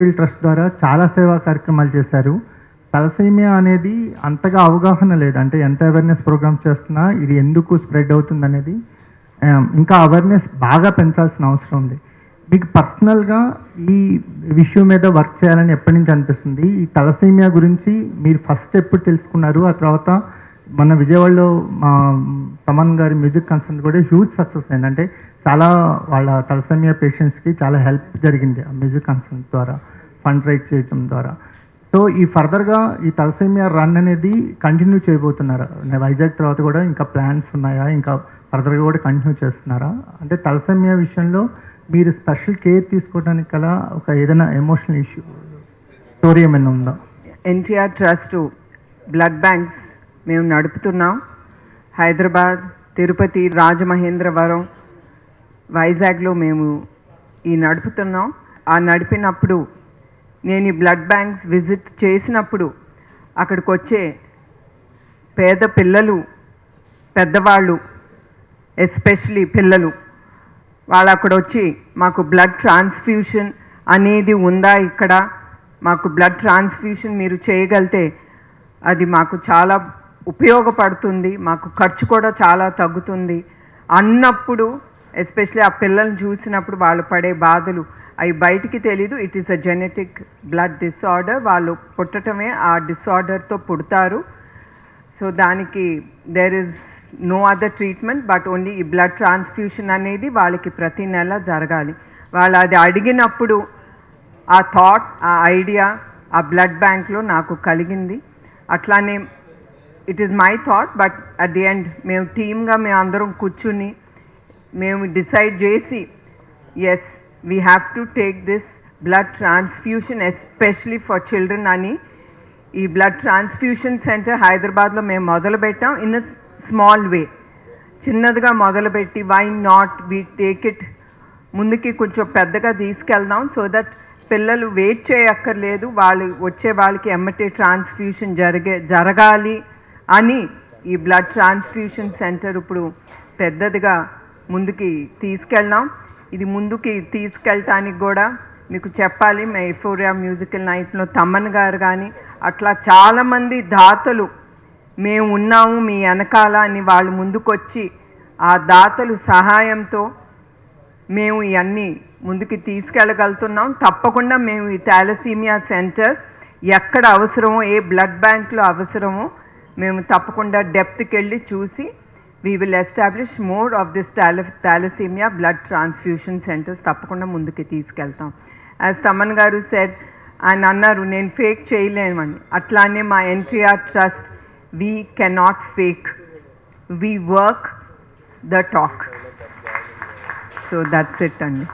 Trust ద్వారా చాలా సేవా కార్యక్రమాలు చేశారు. తలసేమియా అనేది అంతగా అవగాహన లేదు. అంటే ఎంత అవేర్‌నెస్ ప్రోగ్రామ్స్ చేస్తున్నా ఇది ఎందుకు స్ప్రెడ్ అవుతుందనేది ఇంకా అవేర్‌నెస్ బాగా పెంచాల్సిన అవసరం ఉంది. మీకు పర్సనల్‌గా ఈ విషయం మీద వర్క్ చేయాలని ఎప్పటి నుంచి అనిపిస్తుంది? ఈ తలసేమియా గురించి మీరు ఫస్ట్ ఎప్పుడు తెలుసుకున్నారు? ఆ తర్వాత మన విజయవాడలో మా తమన్ గారి మ్యూజిక్ కన్సర్ట్ కూడా హ్యూజ్ సక్సెస్ అయింది. అంటే చాలా వాళ్ళ తలసేమియా పేషెంట్స్‌కి చాలా హెల్ప్ జరిగింది ఆ మ్యూజిక్ కన్సర్ట్ ద్వారా, ఫండ్ రైజ్ చేయడం ద్వారా. సో ఈ ఫర్దర్‌గా ఈ తలసేమియా రన్ అనేది కంటిన్యూ చేయబోతున్నారా? వైజాగ్ తర్వాత కూడా ఇంకా ప్లాన్స్ ఉన్నాయా? ఇంకా ఫర్దర్‌గా కూడా కంటిన్యూ చేస్తున్నారా? అంటే తలసేమియా విషయంలో మీరు స్పెషల్ కేర్ తీసుకోవడానికి గల ఒక ఏదైనా ఎమోషనల్ ఇష్యూ స్టోరీ ఏమైనా ఉందా? ఎన్టీఆర్ ట్రస్ట్ బ్లడ్ బ్యాంక్స్ మేము నడుపుతున్నాం. హైదరాబాద్, తిరుపతి, రాజమహేంద్రవరం, వైజాగ్లో మేము ఈ నడుపుతున్నాం. ఆ నడిపినప్పుడు నేను ఈ బ్లడ్ బ్యాంక్స్ విజిట్ చేసినప్పుడు అక్కడికి వచ్చే పేద పిల్లలు, పెద్దవాళ్ళు, ఎస్పెషలీ పిల్లలు, వాళ్ళు అక్కడ వచ్చి మాకు బ్లడ్ ట్రాన్స్ఫ్యూషన్ అనేది ఉందా, ఇక్కడ మాకు బ్లడ్ ట్రాన్స్ఫ్యూషన్ మీరు చేయగలిగితే అది మాకు చాలా ఉపయోగపడుతుంది, మాకు ఖర్చు కూడా చాలా తగ్గుతుంది అన్నప్పుడు, ఎస్పెషలీ ఆ పిల్లల్ని చూసినప్పుడు వాళ్ళు పడే బాధలు అవి బయటికి తెలీదు. It is a genetic blood disorder. వాళ్ళు పుట్టటమే ఆ డిసార్డర్తో పుడతారు. సో దానికి there is no other treatment but only ఈ బ్లడ్ ట్రాన్స్ఫ్యూషన్ అనేది వాళ్ళకి ప్రతి నెల జరగాలి. వాళ్ళు అది అడిగినప్పుడు ఆ థాట్, ఆ ఐడియా ఆ బ్లడ్ బ్యాంక్లో నాకు కలిగింది. అట్లానే it is my thought but at the end మేము టీమ్గా మేము అందరం కూర్చుని మేము డిసైడ్ చేసి as we have to take this blood transfusion especially for children అని ఈ బ్లడ్ ట్రాన్స్ఫ్యూషన్ సెంటర్ హైదరాబాద్లో మేము మొదలుపెట్టాం. ఇన్ అ స్మాల్ వే, చిన్నదిగా మొదలుపెట్టి why not we take it ముందుకి కొంచెం పెద్దగా తీసుకెళ్దాం సో దట్ పిల్లలు వెయిట్ చేయక్కర్లేదు, వాళ్ళు వచ్చే వాళ్ళకి ఎమ్మటే ట్రాన్స్ఫ్యూషన్ జరగాలి అని ఈ బ్లడ్ ట్రాన్స్ఫ్యూషన్ సెంటర్ ఇప్పుడు పెద్దదిగా ముందుకి తీసుకెళ్ళాం. ఇది ముందుకి తీసుకెళ్ళటానికి కూడా మీకు చెప్పాలి, మా ఎఫోరియా మ్యూజికల్ నైట్లో తమ్మన్ గారు కానీ అట్లా చాలామంది దాతలు మేము ఉన్నాము మీ వెనకాల అని వాళ్ళు ముందుకొచ్చి ఆ దాతలు సహాయంతో మేము ఇవన్నీ ముందుకి తీసుకెళ్ళగలుగుతున్నాం. తప్పకుండా మేము ఈ థాలసీమియా సెంటర్స్ ఎక్కడ అవసరమో, ఏ బ్లడ్ బ్యాంక్లో అవసరమో మేము తప్పకుండా డెప్త్కి వెళ్ళి చూసి we will establish more of this thalassaemia blood transfusion centres తప్పకుండా ముందుకి తీసుకెళ్తాం. యాజ్ తమన్ గారు సెడ్, ఆయన అన్నారు నేను ఫేక్ చేయలేమని. అట్లానే మా NTR trust we cannot fake, we work the talk. So that's it అండి.